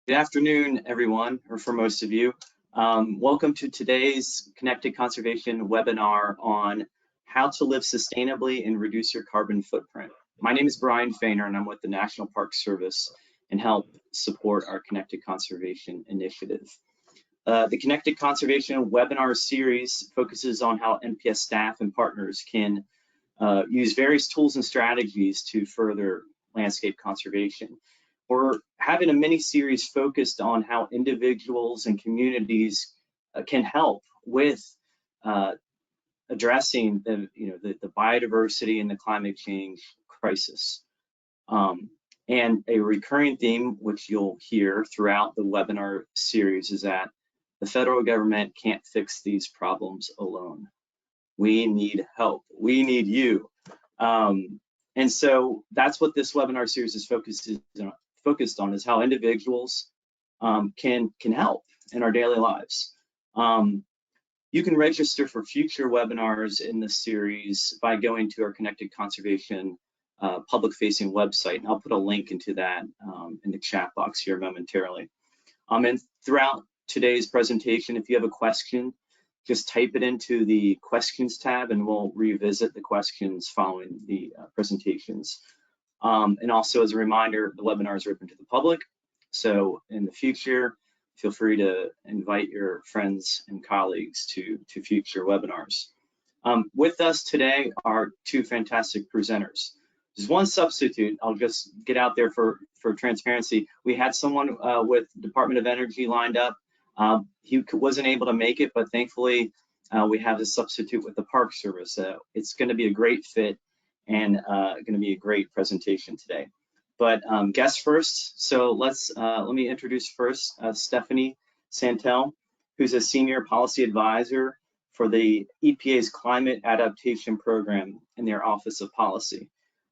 Good afternoon, everyone, or for most of you. Welcome to today's Connected Conservation webinar on how to live sustainably and reduce your carbon footprint. My name is Brian Fainer, and I'm with the National Park Service and help support our Connected Conservation initiative. The Connected Conservation webinar series focuses on how NPS staff and partners can use various tools and strategies to further landscape conservation. We're having a mini series focused on how individuals and communities can help with addressing the biodiversity and the climate change crisis. And a recurring theme, which you'll hear throughout the webinar series, is that the federal government can't fix these problems alone. We need help. We need you. And so that's what this webinar series is focused on, is how individuals can help in our daily lives. You can register for future webinars in this series by going to our Connected Conservation public-facing website, and I'll put a link into that in the chat box here momentarily. And throughout today's presentation, if you have a question, just type it into the questions tab and we'll revisit the questions following the presentations. And also, as a reminder, the webinars are open to the public. So in the future, feel free to invite your friends and colleagues to future webinars. With us today are two fantastic presenters. There's one substitute. I'll just get out there for transparency. We had someone with Department of Energy lined up. He wasn't able to make it, but thankfully we have a substitute with the Park Service. It's going to be a great fit and going to be a great presentation today. But guests first. So let me introduce first Stephanie Santell, who's a senior policy advisor for the EPA's Climate Adaptation Program in their Office of Policy.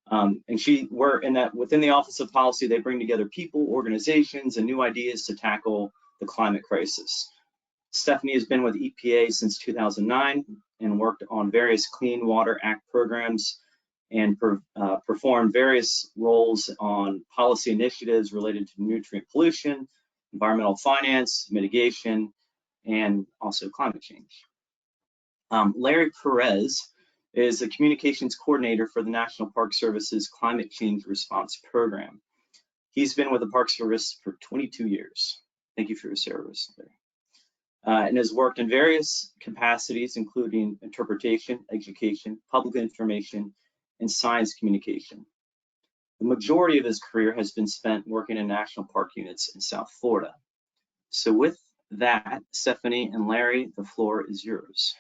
And within the Office of Policy, they bring together people, organizations, and new ideas to tackle the climate crisis. Stephanie has been with EPA since 2009 and worked on various Clean Water Act programs and performed various roles on policy initiatives related to nutrient pollution, environmental finance, mitigation, and also climate change. Larry Perez is a communications coordinator for the National Park Service's Climate Change Response Program. He's been with the Park Service for 22 years. Thank you for your service, Larry. And has worked in various capacities, including interpretation, education, public information, and science communication. The majority of his career has been spent working in national park units in South Florida. So with that, Stephanie and Larry, the floor is yours.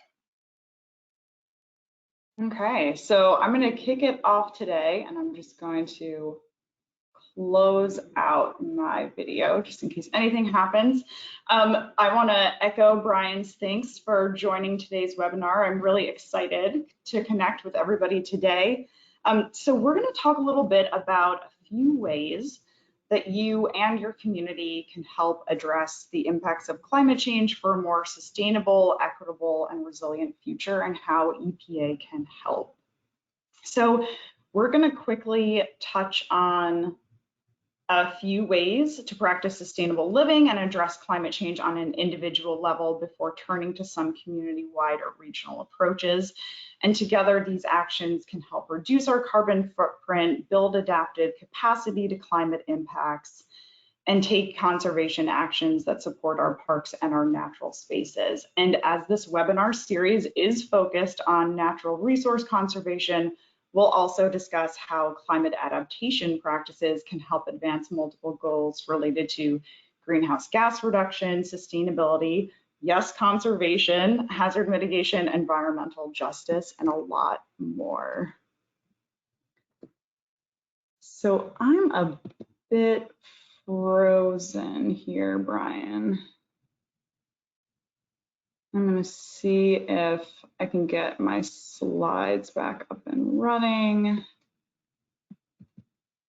Okay, so I'm going to kick it off today, and I'm just going to close out my video just in case anything happens. I want to echo Brian's thanks for joining today's webinar. I'm really excited to connect with everybody today. So we're going to talk a little bit about a few ways that you and your community can help address the impacts of climate change for a more sustainable, equitable, and resilient future, and how EPA can help. So we're going to quickly touch on a few ways to practice sustainable living and address climate change on an individual level before turning to some community-wide or regional approaches. And together, these actions can help reduce our carbon footprint, build adaptive capacity to climate impacts, and take conservation actions that support our parks and our natural spaces. And as this webinar series is focused on natural resource conservation, we'll also discuss how climate adaptation practices can help advance multiple goals related to greenhouse gas reduction, sustainability, yes, conservation, hazard mitigation, environmental justice, and a lot more. So I'm a bit frozen here, Brian. I'm going to see if I can get my slides back up and running.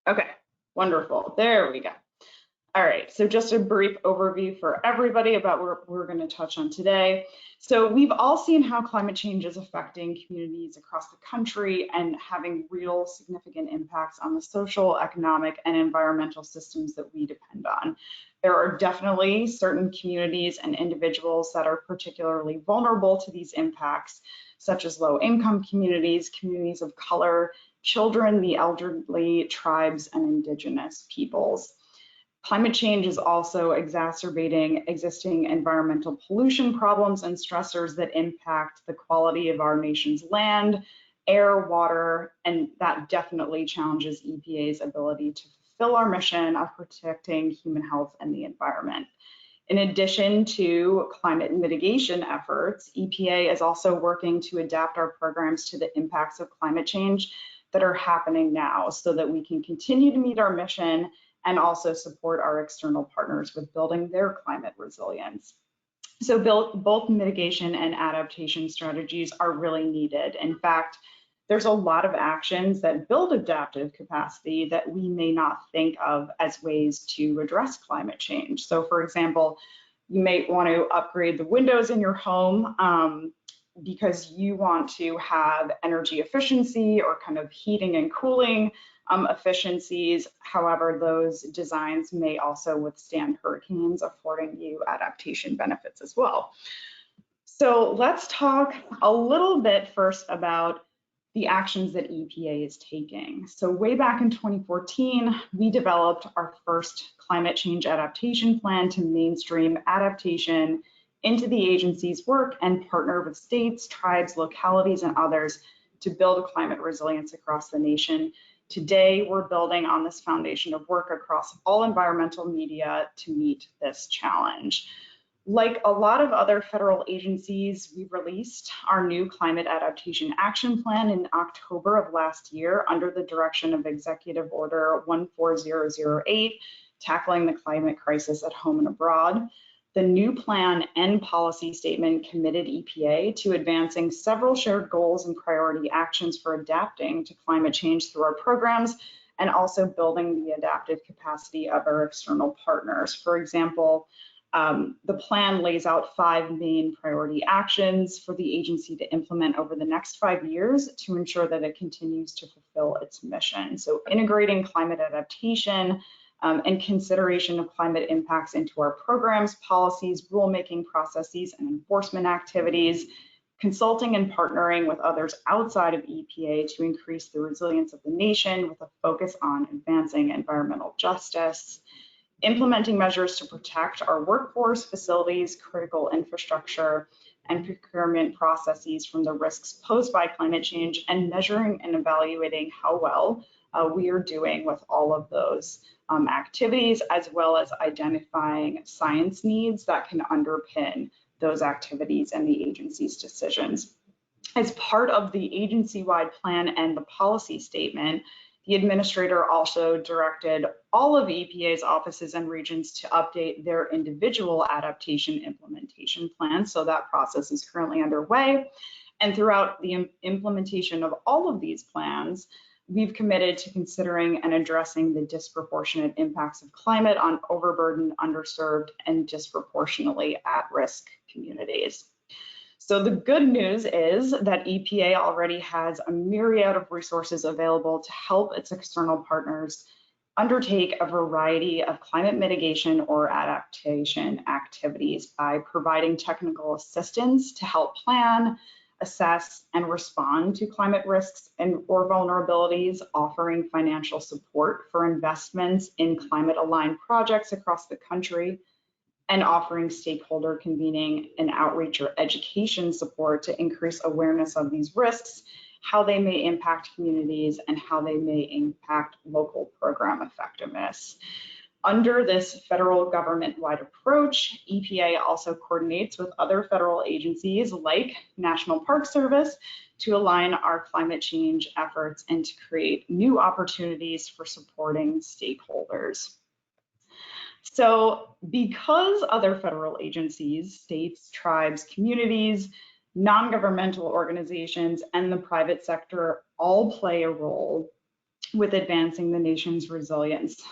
Okay, wonderful. There we go. All right, so just a brief overview for everybody about what we're going to touch on today. So we've all seen how climate change is affecting communities across the country and having real significant impacts on the social, economic, and environmental systems that we depend on. There are definitely certain communities and individuals that are particularly vulnerable to these impacts, such as low-income communities, communities of color, children, the elderly, tribes, and indigenous peoples. Climate change is also exacerbating existing environmental pollution problems and stressors that impact the quality of our nation's land, air, water, and that definitely challenges EPA's ability to fulfill our mission of protecting human health and the environment. In addition to climate mitigation efforts, EPA is also working to adapt our programs to the impacts of climate change that are happening now so that we can continue to meet our mission and also support our external partners with building their climate resilience. So both mitigation and adaptation strategies are really needed. In fact, there's a lot of actions that build adaptive capacity that we may not think of as ways to address climate change. So for example, you may want to upgrade the windows in your home because you want to have energy efficiency or kind of heating and cooling efficiencies. However, those designs may also withstand hurricanes, affording you adaptation benefits as well. So let's talk a little bit first about the actions that EPA is taking. So way back in 2014, we developed our first climate change adaptation plan to mainstream adaptation into the agency's work and partner with states, tribes, localities, and others to build climate resilience across the nation. Today, we're building on this foundation of work across all environmental media to meet this challenge. Like a lot of other federal agencies, we released our new Climate Adaptation Action Plan in October of last year under the direction of Executive Order 14008, Tackling the Climate Crisis at Home and Abroad. The new plan and policy statement committed EPA to advancing several shared goals and priority actions for adapting to climate change through our programs and also building the adaptive capacity of our external partners. For example, the plan lays out 5 main priority actions for the agency to implement over the next 5 years to ensure that it continues to fulfill its mission. So integrating climate adaptation, and consideration of climate impacts into our programs, policies, rulemaking processes, and enforcement activities, consulting and partnering with others outside of EPA to increase the resilience of the nation with a focus on advancing environmental justice, implementing measures to protect our workforce, facilities, critical infrastructure, and procurement processes from the risks posed by climate change, and measuring and evaluating how well we are doing with all of those activities, as well as identifying science needs that can underpin those activities and the agency's decisions. As part of the agency-wide plan and the policy statement, the administrator also directed all of EPA's offices and regions to update their individual adaptation implementation plans. So that process is currently underway. And throughout the implementation of all of these plans, we've committed to considering and addressing the disproportionate impacts of climate on overburdened, underserved, and disproportionately at-risk communities. So the good news is that EPA already has a myriad of resources available to help its external partners undertake a variety of climate mitigation or adaptation activities by providing technical assistance to help plan, assess, and respond to climate risks or vulnerabilities, offering financial support for investments in climate-aligned projects across the country, and offering stakeholder convening and outreach or education support to increase awareness of these risks, how they may impact communities, and how they may impact local program effectiveness. Under this federal government-wide approach, EPA also coordinates with other federal agencies like National Park Service to align our climate change efforts and to create new opportunities for supporting stakeholders. So because other federal agencies, states, tribes, communities, non-governmental organizations, and the private sector all play a role with advancing the nation's resilience,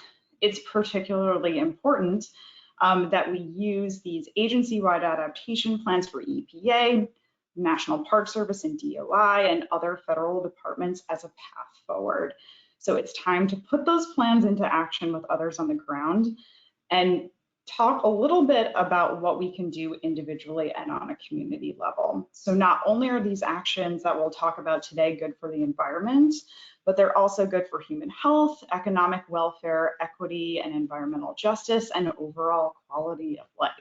it's particularly important that we use these agency-wide adaptation plans for EPA, National Park Service and DOI, and other federal departments as a path forward. So it's time to put those plans into action with others on the ground and talk a little bit about what we can do individually and on a community level. So not only are these actions that we'll talk about today good for the environment, but they're also good for human health, economic welfare, equity, and environmental justice, and overall quality of life.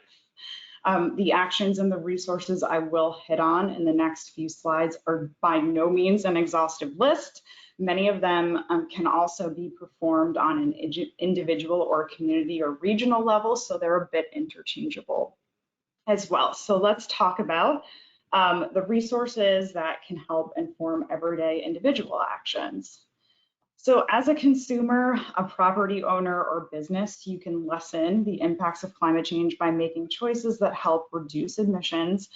The actions and the resources I will hit on in the next few slides are by no means an exhaustive list. Many of them can also be performed on an individual or community or regional level, so they're a bit interchangeable as well. So let's talk about the resources that can help inform everyday individual actions. So as a consumer, a property owner, or business, you can lessen the impacts of climate change by making choices that help reduce emissions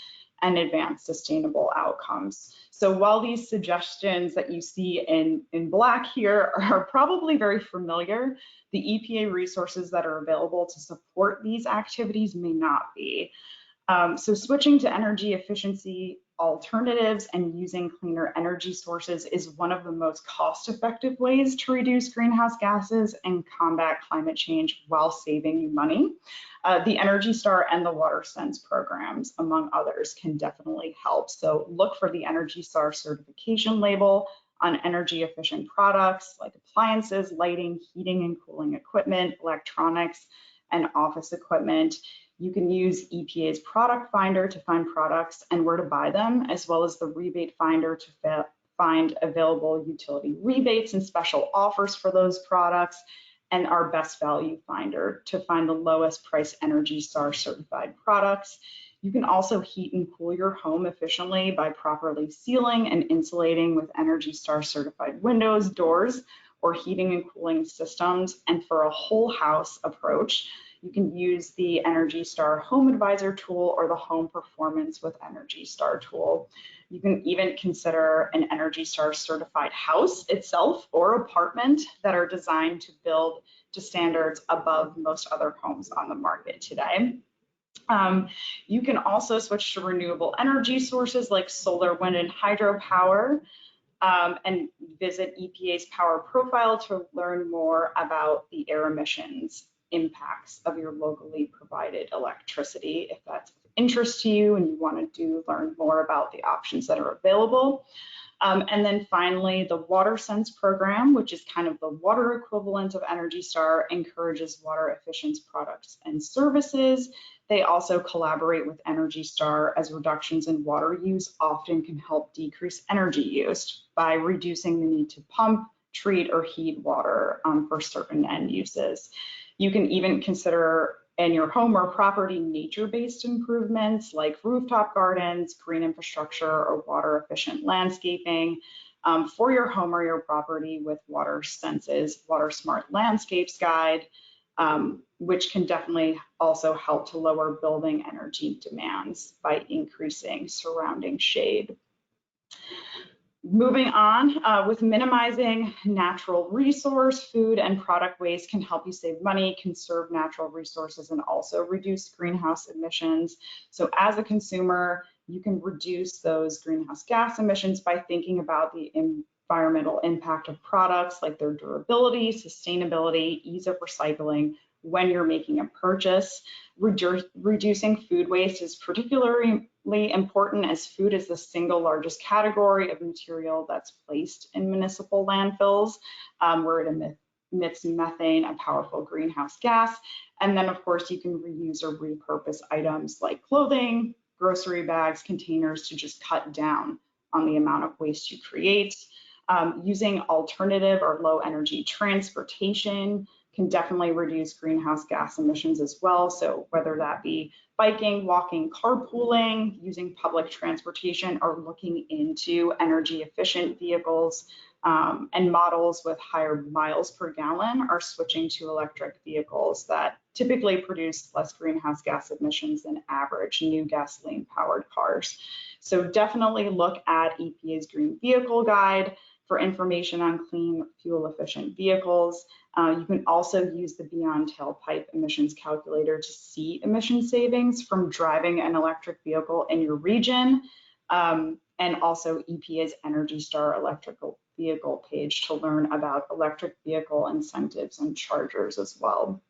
and advance sustainable outcomes. So while these suggestions that you see in black here are probably very familiar, the EPA resources that are available to support these activities may not be. So switching to energy efficiency alternatives and using cleaner energy sources is one of the most cost-effective ways to reduce greenhouse gases and combat climate change while saving you money. The Energy Star and the Water Sense programs, among others, can definitely help. So look for the Energy Star certification label on energy efficient products like appliances, lighting, heating and cooling equipment, electronics, and office equipment. You can use EPA's product finder to find products and where to buy them, as well as the rebate finder to find available utility rebates and special offers for those products, and our best value finder to find the lowest price Energy Star certified products. You can also heat and cool your home efficiently by properly sealing and insulating with Energy Star certified windows, doors, or heating and cooling systems. And for a whole house approach, you can use the Energy Star Home Advisor tool or the Home Performance with Energy Star tool. You can even consider an Energy Star certified house itself or apartment that are designed to build to standards above most other homes on the market today. You can also switch to renewable energy sources like solar, wind, and hydropower, and visit EPA's power profile to learn more about the air emissions impacts of your locally provided electricity if that's of interest to you and you want to learn more about the options that are available. And then finally, the Water Sense program, which is kind of the water equivalent of Energy Star, encourages water efficient products and services. They also collaborate with Energy Star as reductions in water use often can help decrease energy use by reducing the need to pump, treat, or heat water for certain end uses. You can even consider in your home or property nature-based improvements like rooftop gardens, green infrastructure, or water-efficient landscaping for your home or your property with Water Sense's Water Smart Landscapes Guide, which can definitely also help to lower building energy demands by increasing surrounding shade. Moving on, with minimizing natural resource, food, and product waste can help you save money, conserve natural resources, and also reduce greenhouse emissions. So as a consumer, you can reduce those greenhouse gas emissions by thinking about the environmental impact of products like their durability, sustainability, ease of recycling when you're making a purchase. Reducing food waste is particularly important as food is the single largest category of material that's placed in municipal landfills, where it emits methane, a powerful greenhouse gas. And then of course you can reuse or repurpose items like clothing, grocery bags, containers to just cut down on the amount of waste you create. Using alternative or low energy transportation can definitely reduce greenhouse gas emissions as well. So whether that be biking, walking, carpooling, using public transportation, or looking into energy efficient vehicles and models with higher miles per gallon are switching to electric vehicles that typically produce less greenhouse gas emissions than average new gasoline powered cars. So definitely look at EPA's Green Vehicle Guide for information on clean fuel efficient vehicles. You can also use the Beyond Tailpipe Emissions Calculator to see emission savings from driving an electric vehicle in your region, and also EPA's Energy Star electrical vehicle page to learn about electric vehicle incentives and chargers as well.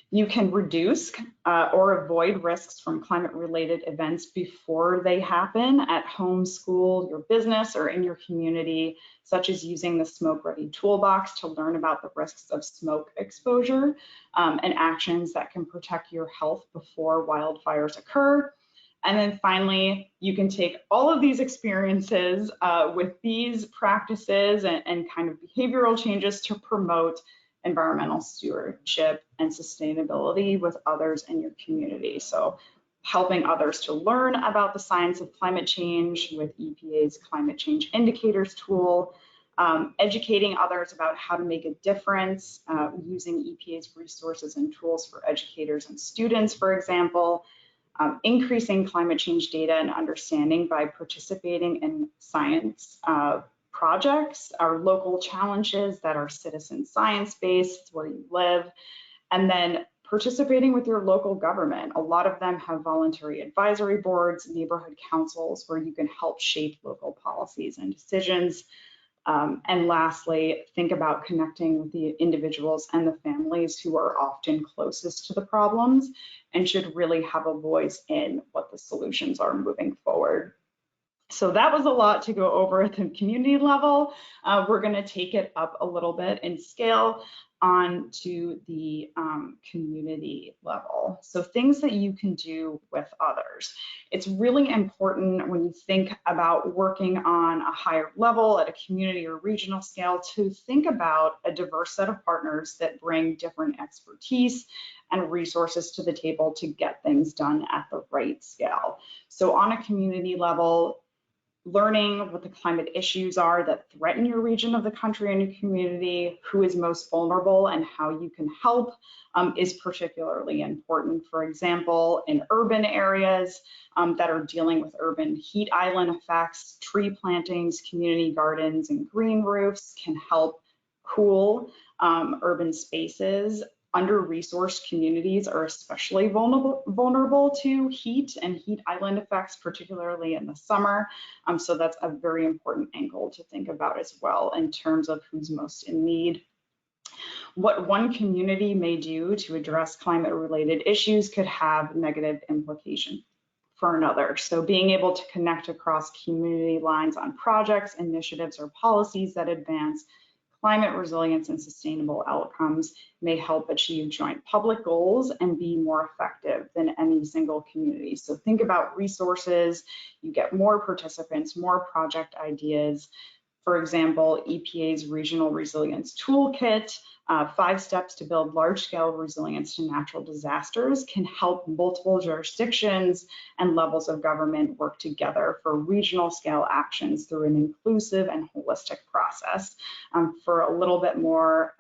You can reduce or avoid risks from climate-related events before they happen at home, school, your business, or in your community, such as using the Smoke Ready Toolbox to learn about the risks of smoke exposure and actions that can protect your health before wildfires occur. And then finally, you can take all of these experiences with these practices and kind of behavioral changes to promote environmental stewardship and sustainability with others in your community. So helping others to learn about the science of climate change with EPA's Climate Change Indicators tool, educating others about how to make a difference using EPA's resources and tools for educators and students, for example, increasing climate change data and understanding by participating in science projects, our local challenges that are citizen science-based, where you live, and then participating with your local government. A lot of them have voluntary advisory boards, neighborhood councils, where you can help shape local policies and decisions. And lastly, think about connecting with the individuals and the families who are often closest to the problems and should really have a voice in what the solutions are moving forward. So that was a lot to go over at the community level. We're going to take it up a little bit in scale onto the community level. So things that you can do with others. It's really important when you think about working on a higher level at a community or regional scale to think about a diverse set of partners that bring different expertise and resources to the table to get things done at the right scale. So on a community level, learning what the climate issues are that threaten your region of the country and your community, who is most vulnerable and how you can help is particularly important. For example, in urban areas that are dealing with urban heat island effects, tree plantings, community gardens, and green roofs can help cool urban spaces. Under-resourced communities are especially vulnerable to heat and heat island effects, particularly in the summer. So that's a very important angle to think about as well in terms of who's most in need. What one community may do to address climate-related issues could have negative implications for another. So being able to connect across community lines on projects, initiatives, or policies that advance climate resilience and sustainable outcomes may help achieve joint public goals and be more effective than any single community. So think about resources, you get more participants, more project ideas. For example, EPA's Regional Resilience Toolkit, 5 steps to build large-scale resilience to natural disasters, can help multiple jurisdictions and levels of government work together for regional scale actions through an inclusive and holistic process. For a little bit more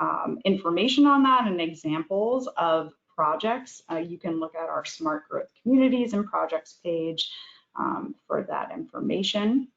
information on that and examples of projects, you can look at our Smart Growth Communities and Projects page for that information.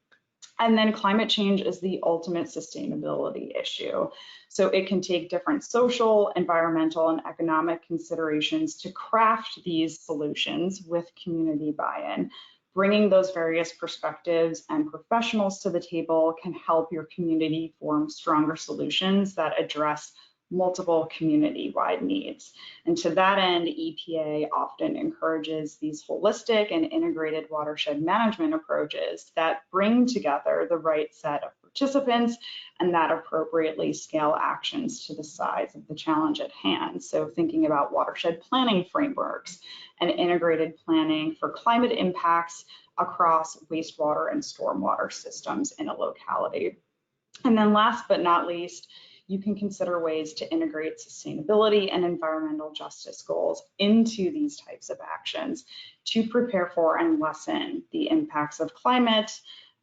And then climate change is the ultimate sustainability issue. So it can take different social, environmental, and economic considerations to craft these solutions with community buy-in. Bringing those various perspectives and professionals to the table can help your community form stronger solutions that address multiple community-wide needs. And to that end, EPA often encourages these holistic and integrated watershed management approaches that bring together the right set of participants and that appropriately scale actions to the size of the challenge at hand. So thinking about watershed planning frameworks and integrated planning for climate impacts across wastewater and stormwater systems in a locality. And then last but not least, you can consider ways to integrate sustainability and environmental justice goals into these types of actions to prepare for and lessen the impacts of climate,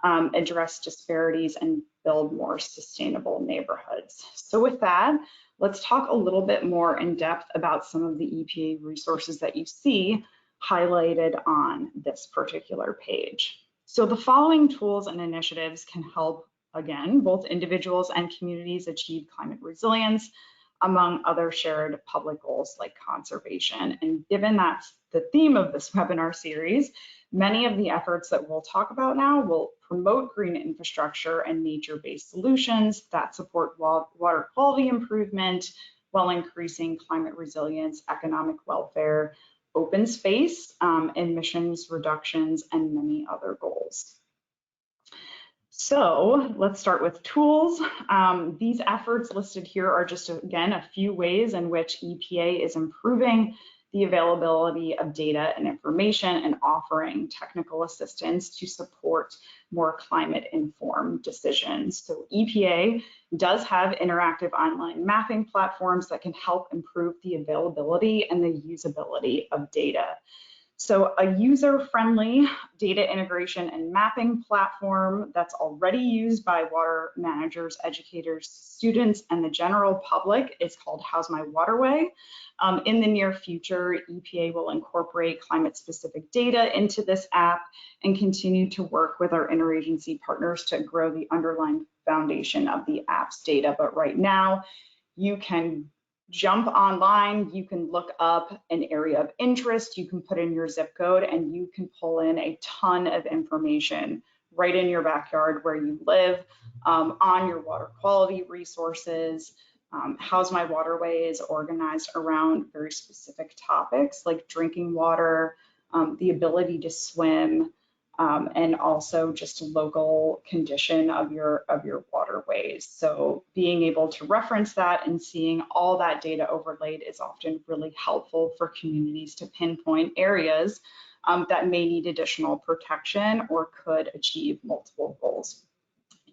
address disparities, and build more sustainable neighborhoods. So with that, let's talk a little bit more in depth about some of the EPA resources that you see highlighted on this particular page. So the following tools and initiatives can help again, both individuals and communities achieve climate resilience, among other shared public goals like conservation. And given that's the theme of this webinar series, many of the efforts that we'll talk about now will promote green infrastructure and nature-based solutions that support water quality improvement while increasing climate resilience, economic welfare, open space, emissions reductions, and many other goals. So let's start with tools. These efforts listed here are just, again, a few ways in which EPA is improving the availability of data and information and offering technical assistance to support more climate-informed decisions. So EPA does have interactive online mapping platforms that can help improve the availability and the usability of data. So a user-friendly data integration and mapping platform that's already used by water managers, educators, students, and the general public is called How's My Waterway. In the near future, EPA will incorporate climate-specific data into this app and continue to work with our interagency partners to grow the underlying foundation of the app's data. But right now, you can jump online, you can look up an area of interest, you can put in your zip code, and you can pull in a ton of information right in your backyard where you live on your water quality resources. How's My Waterway is organized around very specific topics like drinking water, the ability to swim, and also just a local condition of your waterways. So being able to reference that and seeing all that data overlaid is often really helpful for communities to pinpoint areas that may need additional protection or could achieve multiple goals.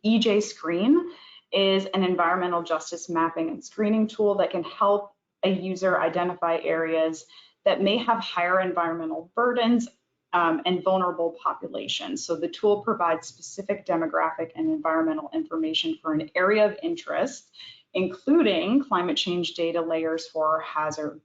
EJ Screen is an environmental justice mapping and screening tool that can help a user identify areas that may have higher environmental burdens and vulnerable populations. So the tool provides specific demographic and environmental information for an area of interest, including climate change data layers for hazard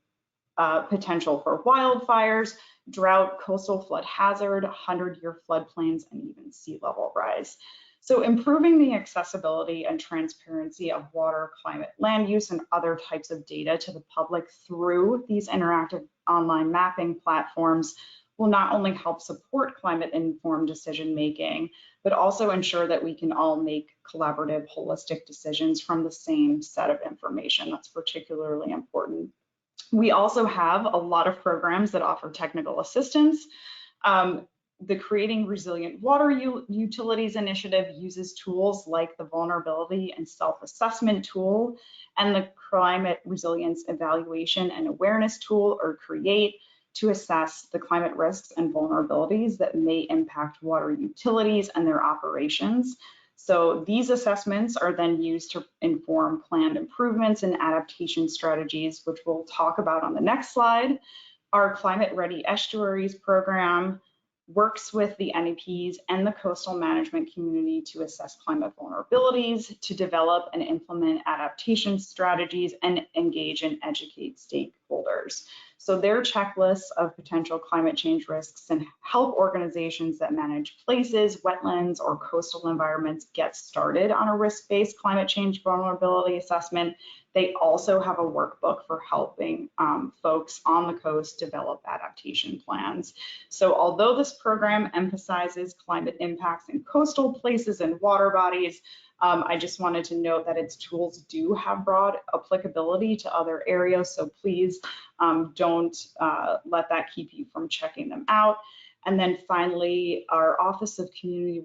potential for wildfires, drought, coastal flood hazard, 100-year floodplains, and even sea level rise. So improving the accessibility and transparency of water, climate, land use, and other types of data to the public through these interactive online mapping platforms will not only help support climate-informed decision-making, but also ensure that we can all make collaborative, holistic decisions from the same set of information. That's particularly important. We also have a lot of programs that offer technical assistance. The Creating Resilient Water Utilities Initiative uses tools like the Vulnerability and Self-Assessment Tool and the Climate Resilience Evaluation and Awareness Tool, or CREATE, to assess the climate risks and vulnerabilities that may impact water utilities and their operations. So these assessments are then used to inform planned improvements and adaptation strategies, which we'll talk about on the next slide. Our Climate Ready Estuaries program works with the NEPs and the coastal management community to assess climate vulnerabilities, to develop and implement adaptation strategies, and engage and educate stakeholders. So their checklists of potential climate change risks and help organizations that manage places, wetlands, or coastal environments get started on a risk-based climate change vulnerability assessment. They also have a workbook for helping folks on the coast develop adaptation plans. So although this program emphasizes climate impacts in coastal places and water bodies, I just wanted to note that its tools do have broad applicability to other areas, so please don't let that keep you from checking them out. And then finally, our Office of Community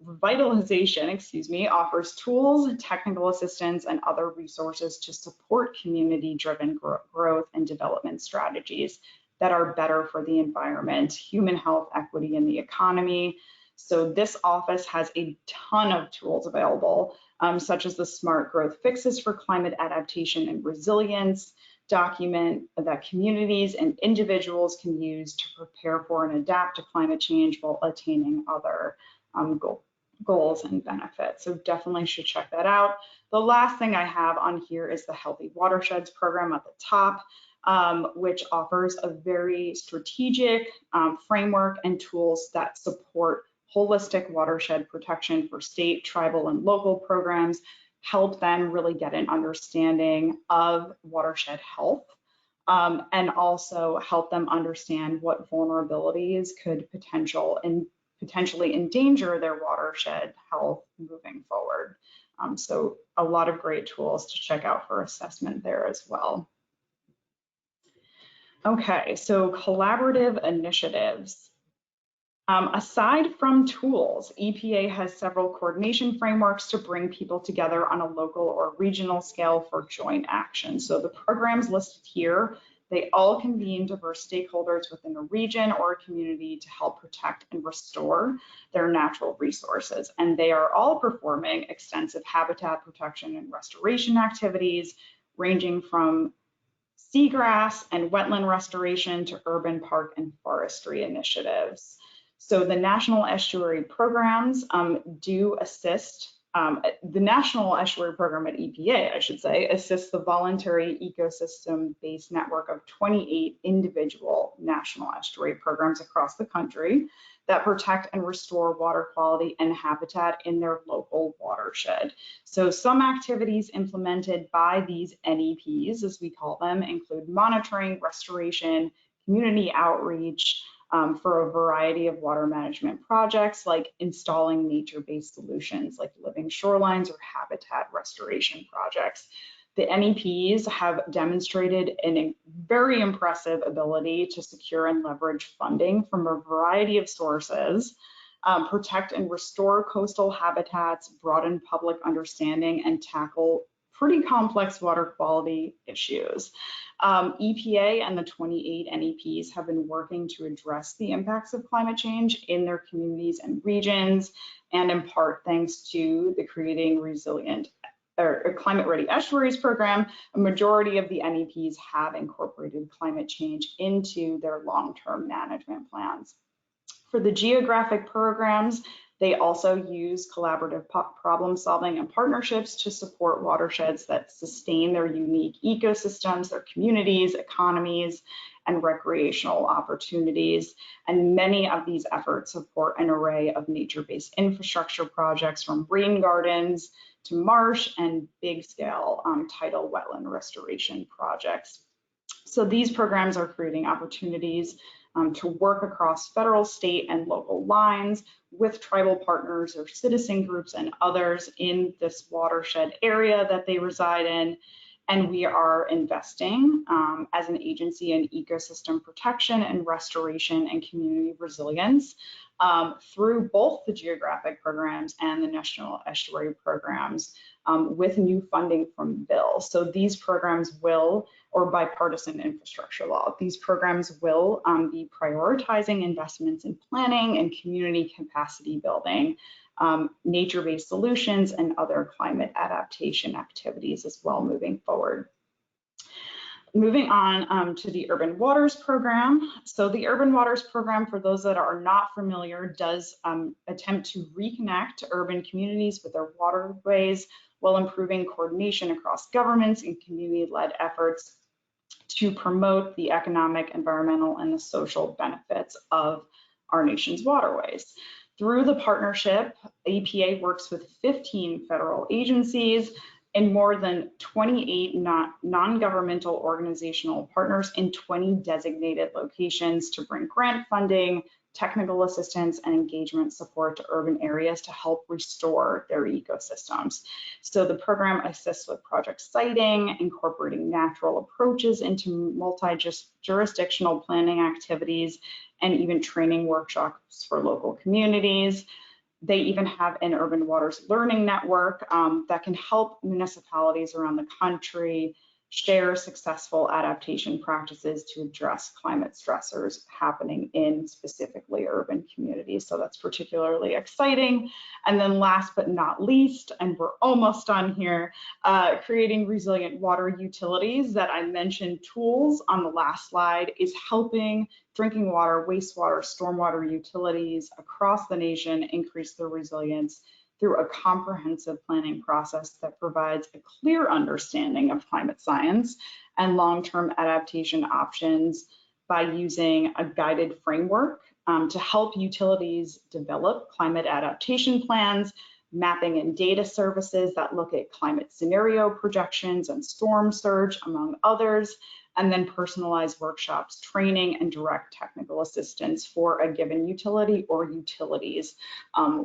Revitalization, offers tools, technical assistance, and other resources to support community-driven growth and development strategies that are better for the environment, human health, equity, and the economy. So this office has a ton of tools available, such as the Smart Growth Fixes for Climate Adaptation and Resilience document that communities and individuals can use to prepare for and adapt to climate change while attaining other goals and benefits. So definitely should check that out. The last thing I have on here is the Healthy Watersheds program at the top, which offers a very strategic framework and tools that support holistic watershed protection for state, tribal, and local programs, help them really get an understanding of watershed health, and also help them understand what vulnerabilities could potentially endanger their watershed health moving forward. So a lot of great tools to check out for assessment there as well. Okay, so collaborative initiatives. Aside from tools, EPA has several coordination frameworks to bring people together on a local or regional scale for joint action. So the programs listed here, they all convene diverse stakeholders within a region or a community to help protect and restore their natural resources. And they are all performing extensive habitat protection and restoration activities, ranging from seagrass and wetland restoration to urban park and forestry initiatives. So the national estuary programs do assist, the national estuary program at EPA, I should say, assists the voluntary ecosystem-based network of 28 individual national estuary programs across the country that protect and restore water quality and habitat in their local watershed. So some activities implemented by these NEPs, as we call them, include monitoring, restoration, community outreach, for a variety of water management projects, like installing nature-based solutions like living shorelines or habitat restoration projects. The NEPs have demonstrated a very impressive ability to secure and leverage funding from a variety of sources, protect and restore coastal habitats, broaden public understanding, and tackle pretty complex water quality issues. EPA and the 28 NEPs have been working to address the impacts of climate change in their communities and regions, and in part thanks to the Creating Resilient or Climate Ready Estuaries program, a majority of the NEPs have incorporated climate change into their long-term management plans. For the geographic programs, they also use collaborative problem solving and partnerships to support watersheds that sustain their unique ecosystems, their communities, economies, and recreational opportunities. And many of these efforts support an array of nature-based infrastructure projects, from rain gardens to marsh and big-scale tidal wetland restoration projects. So these programs are creating opportunities to work across federal, state, and local lines with tribal partners or citizen groups and others in this watershed area that they reside in. And we are investing as an agency in ecosystem protection and restoration and community resilience through both the geographic programs and the national estuary programs with new funding from bill. So these programs will, or bipartisan infrastructure law, these programs will be prioritizing investments in planning and community capacity building, nature-based solutions, and other climate adaptation activities as well moving forward. Moving on to the Urban Waters Program. So the Urban Waters Program, for those that are not familiar, does attempt to reconnect urban communities with their waterways while improving coordination across governments and community-led efforts to promote the economic, environmental, and the social benefits of our nation's waterways. Through the partnership, EPA works with 15 federal agencies and more than 28 non-governmental organizational partners in 20 designated locations to bring grant funding, technical assistance, and engagement support to urban areas to help restore their ecosystems. So the program assists with project siting, incorporating natural approaches into multi-jurisdictional planning activities, and even training workshops for local communities. They even have an urban waters learning network that can help municipalities around the country share successful adaptation practices to address climate stressors happening in specifically urban communities. So that's particularly exciting. And then last but not least, and we're almost done here, creating resilient water utilities that I mentioned tools on the last slide is helping drinking water, wastewater, stormwater utilities across the nation increase their resilience through a comprehensive planning process that provides a clear understanding of climate science and long-term adaptation options by using a guided framework to help utilities develop climate adaptation plans, mapping and data services that look at climate scenario projections and storm surge, among others, and then personalized workshops, training, and direct technical assistance for a given utility or utilities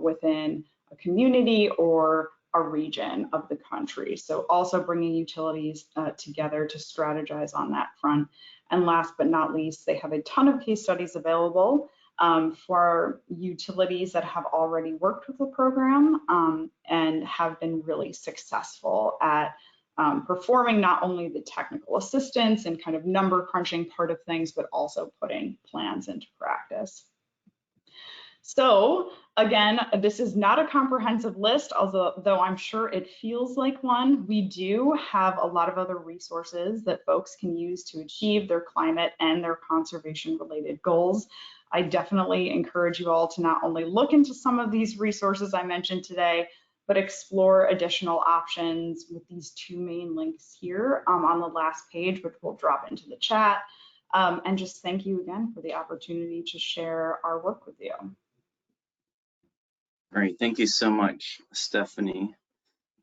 within a community or a region of the country. So also bringing utilities together to strategize on that front. And last but not least, they have a ton of case studies available for utilities that have already worked with the program and have been really successful at performing not only the technical assistance and kind of number crunching part of things, but also putting plans into practice. So again, this is not a comprehensive list, although I'm sure it feels like one. We do have a lot of other resources that folks can use to achieve their climate and their conservation related goals. I definitely encourage you all to not only look into some of these resources I mentioned today, but explore additional options with these two main links here on the last page, which we'll drop into the chat. And just thank you again for the opportunity to share our work with you. Great, thank you so much, Stephanie.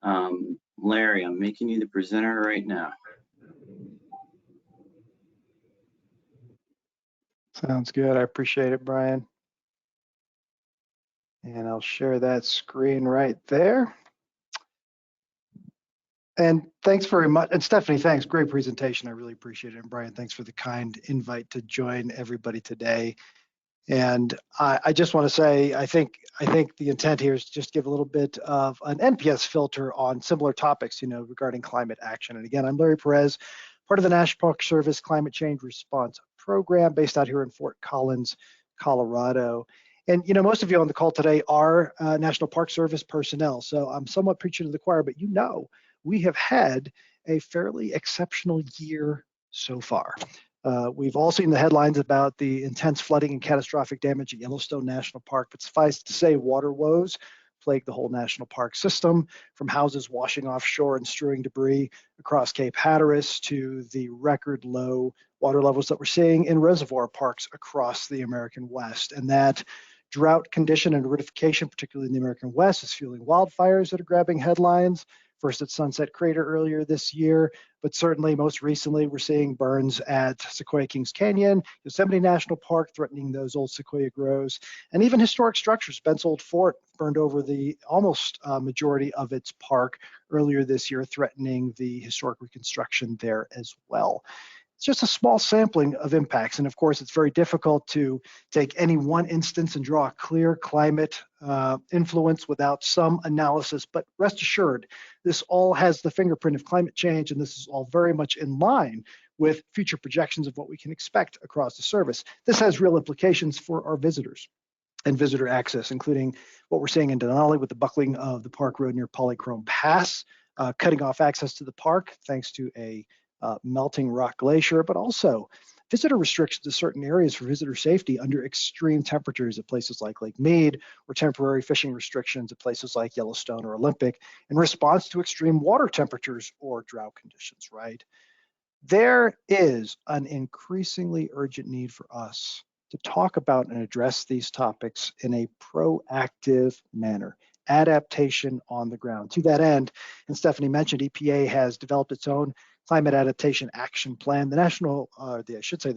Larry, I'm making you the presenter right now. Sounds good, I appreciate it, Brian. And I'll share that screen right there. And thanks very much. And Stephanie, thanks, great presentation. I really appreciate it. And Brian, thanks for the kind invite to join everybody today. And I just want to say, I think the intent here is just give a little bit of an NPS filter on similar topics, regarding climate action. And again, I'm Larry Perez, part of the National Park Service Climate Change Response Program based out here in Fort Collins, Colorado. And most of you on the call today are National Park Service personnel. So I'm somewhat preaching to the choir, but we have had a fairly exceptional year so far. We've all seen the headlines about the intense flooding and catastrophic damage at Yellowstone National Park, but suffice to say, water woes plague the whole national park system, from houses washing offshore and strewing debris across Cape Hatteras to the record low water levels that we're seeing in reservoir parks across the American West. And that drought condition and aridification, particularly in the American West, is fueling wildfires that are grabbing headlines. First at Sunset Crater earlier this year, but certainly most recently we're seeing burns at Sequoia Kings Canyon, Yosemite National Park threatening those old sequoia groves, and even historic structures. Bent's Old Fort burned over the almost majority of its park earlier this year, threatening the historic reconstruction there as well. It's just a small sampling of impacts. And of course, it's very difficult to take any one instance and draw a clear climate influence without some analysis. But rest assured, this all has the fingerprint of climate change, and this is all very much in line with future projections of what we can expect across the service. This has real implications for our visitors and visitor access, including what we're seeing in Denali with the buckling of the park road near Polychrome Pass, cutting off access to the park thanks to a melting rock glacier, but also visitor restrictions to certain areas for visitor safety under extreme temperatures at places like Lake Mead, or temporary fishing restrictions at places like Yellowstone or Olympic in response to extreme water temperatures or drought conditions, right? There is an increasingly urgent need for us to talk about and address these topics in a proactive manner. Adaptation on the ground. To that end, and Stephanie mentioned, EPA has developed its own climate adaptation action plan. The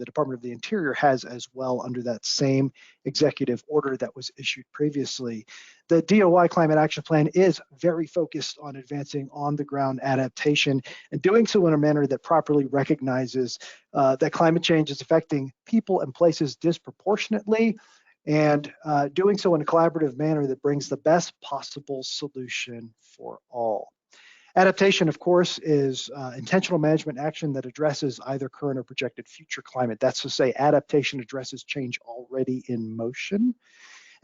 Department of the Interior has as well, under that same executive order that was issued previously. The DOI climate action plan is very focused on advancing on the ground adaptation and doing so in a manner that properly recognizes that climate change is affecting people and places disproportionately, and doing so in a collaborative manner that brings the best possible solution for all. Adaptation, of course, is intentional management action that addresses either current or projected future climate. That's to say, adaptation addresses change already in motion.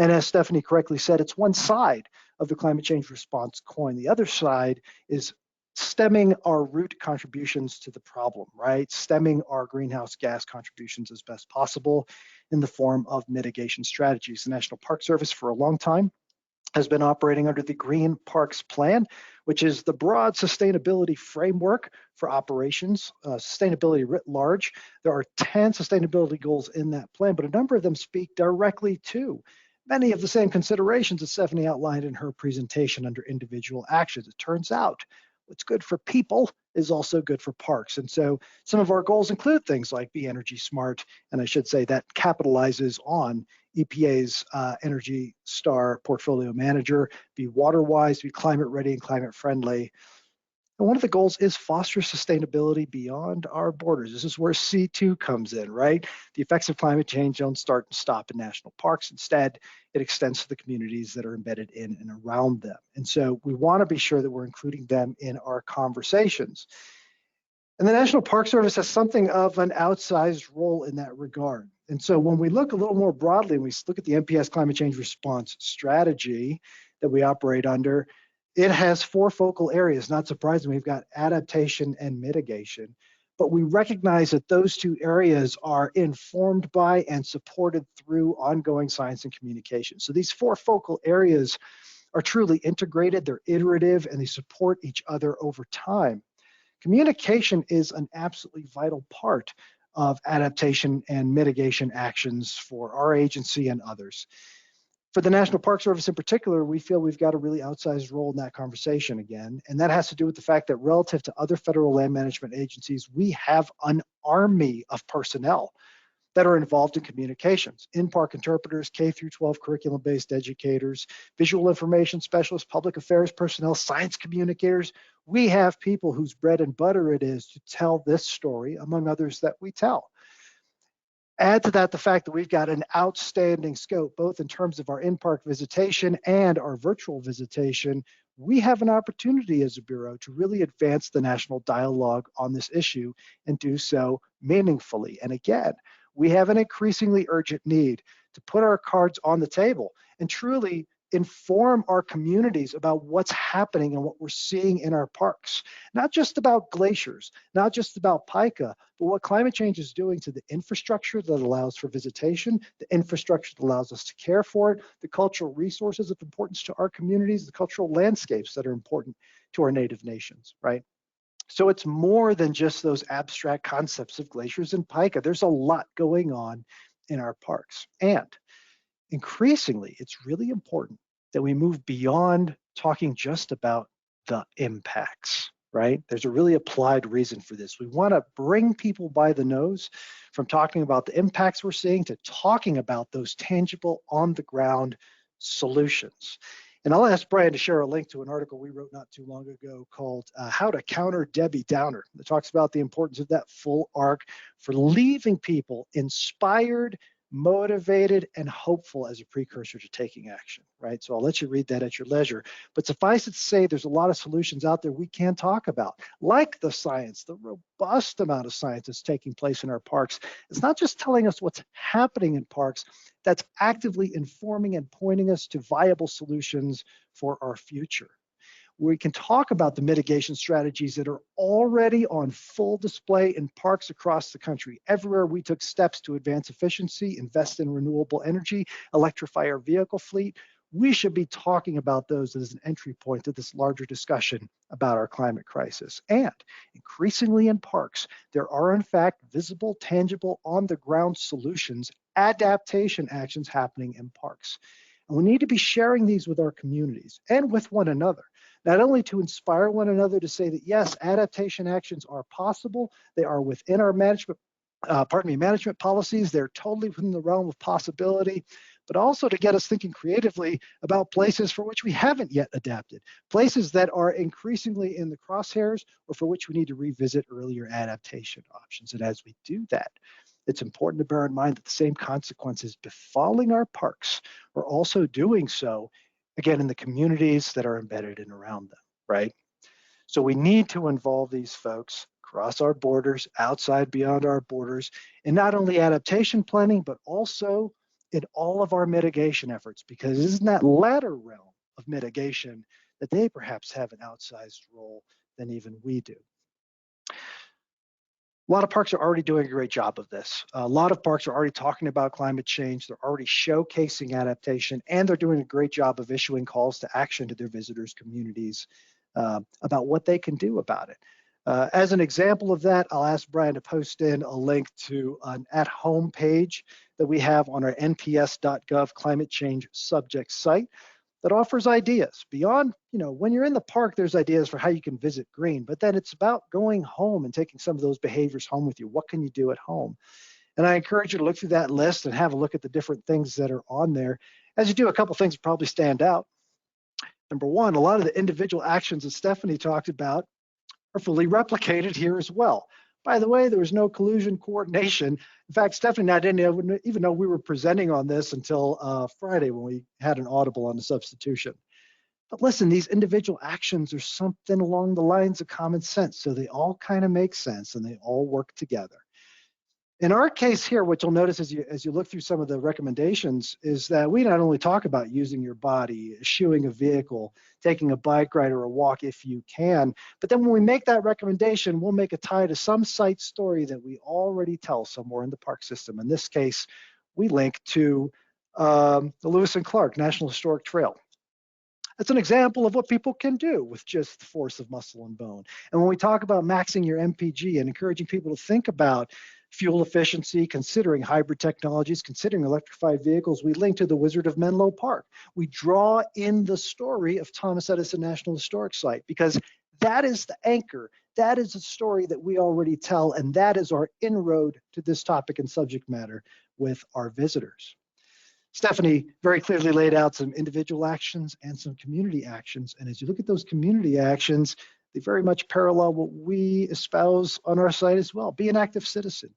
And as Stephanie correctly said, it's one side of the climate change response coin. The other side is stemming our root contributions to the problem, right? Stemming our greenhouse gas contributions as best possible in the form of mitigation strategies. The National Park Service for a long time has been operating under the Green Parks Plan, which is the broad sustainability framework for operations, sustainability writ large. There are 10 sustainability goals in that plan, but a number of them speak directly to many of the same considerations that Stephanie outlined in her presentation under individual actions. It turns out what's good for people is also good for parks. And so some of our goals include things like be energy smart, and I should say that capitalizes on EPA's Energy Star portfolio manager, be water wise, be climate ready and climate friendly. And one of the goals is foster sustainability beyond our borders. This is where C2 comes in, right? The effects of climate change don't start and stop in national parks. Instead, it extends to the communities that are embedded in and around them. And so we want to be sure that we're including them in our conversations. And the National Park Service has something of an outsized role in that regard. And so when we look a little more broadly, we look at the NPS climate change response strategy that we operate under, it has 4 focal areas. Not surprisingly, we've got adaptation and mitigation, but we recognize that those 2 areas are informed by and supported through ongoing science and communication. So these 4 focal areas are truly integrated, they're iterative, and they support each other over time. Communication is an absolutely vital part of adaptation and mitigation actions for our agency and others. For the National Park Service in particular, we feel we've got a really outsized role in that conversation again, and that has to do with the fact that relative to other federal land management agencies, we have an army of personnel that are involved in communications, in-park interpreters, K through 12 curriculum-based educators, visual information specialists, public affairs personnel, science communicators. We have people whose bread and butter it is to tell this story, among others that we tell. Add to that the fact that we've got an outstanding scope, both in terms of our in-park visitation and our virtual visitation. We have an opportunity as a Bureau to really advance the national dialogue on this issue and do so meaningfully. And again, we have an increasingly urgent need to put our cards on the table and truly inform our communities about what's happening and what we're seeing in our parks. Not just about glaciers, not just about pika, but what climate change is doing to the infrastructure that allows for visitation, the infrastructure that allows us to care for it, the cultural resources of importance to our communities, the cultural landscapes that are important to our native nations, right? So it's more than just those abstract concepts of glaciers and pika. There's a lot going on in our parks. And increasingly, it's really important that we move beyond talking just about the impacts, right? There's a really applied reason for this. We want to bring people by the nose from talking about the impacts we're seeing to talking about those tangible on the ground solutions. And I'll ask Brian to share a link to an article we wrote not too long ago called How to Counter Debbie Downer. That talks about the importance of that full arc for leaving people inspired, motivated, and hopeful as a precursor to taking action, right? So I'll let you read that at your leisure. But suffice it to say, there's a lot of solutions out there we can talk about, like the science, the robust amount of science that's taking place in our parks. It's not just telling us what's happening in parks, that's actively informing and pointing us to viable solutions for our future. We can talk about the mitigation strategies that are already on full display in parks across the country. Everywhere we took steps to advance efficiency, invest in renewable energy, electrify our vehicle fleet, we should be talking about those as an entry point to this larger discussion about our climate crisis. And increasingly in parks, there are in fact visible, tangible, on-the-ground solutions, adaptation actions happening in parks. And we need to be sharing these with our communities and with one another, not only to inspire one another to say that yes, adaptation actions are possible, they are within our management policies, they're totally within the realm of possibility, but also to get us thinking creatively about places for which we haven't yet adapted, places that are increasingly in the crosshairs or for which we need to revisit earlier adaptation options. And as we do that, it's important to bear in mind that the same consequences befalling our parks are also doing so, again, in the communities that are embedded in around them, right? So we need to involve these folks across our borders, outside, beyond our borders, in not only adaptation planning, but also in all of our mitigation efforts, because it's in that latter realm of mitigation that they perhaps have an outsized role than even we do. A lot of parks are already doing a great job of this. A lot of parks are already talking about climate change. They're already showcasing adaptation, and they're doing a great job of issuing calls to action to their visitors' communities about what they can do about it. As an example of that, I'll ask Brian to post in a link to an at-home page that we have on our nps.gov climate change subject site that offers ideas beyond, when you're in the park, there's ideas for how you can visit green, but then it's about going home and taking some of those behaviors home with you. What can you do at home? And I encourage you to look through that list and have a look at the different things that are on there. As you do, a couple things that probably stand out. Number one, a lot of the individual actions that Stephanie talked about are fully replicated here as well. By the way, there was no collusion coordination. In fact, Stephanie and I didn't even know we were presenting on this until Friday when we had an audible on the substitution. But listen, these individual actions are something along the lines of common sense. So they all kind of make sense and they all work together. In our case here, what you'll notice as you look through some of the recommendations is that we not only talk about using your body, eschewing a vehicle, taking a bike ride or a walk if you can, but then when we make that recommendation, we'll make a tie to some site story that we already tell somewhere in the park system. In this case, we link to the Lewis and Clark National Historic Trail. That's an example of what people can do with just the force of muscle and bone. And when we talk about maxing your MPG and encouraging people to think about fuel efficiency, considering hybrid technologies, considering electrified vehicles, we link to the Wizard of Menlo Park. We draw in the story of Thomas Edison National Historic Site because that is the anchor. That is a story that we already tell, and that is our inroad to this topic and subject matter with our visitors. Stephanie very clearly laid out some individual actions and some community actions. And as you look at those community actions, they very much parallel what we espouse on our site as well. Be an active citizen.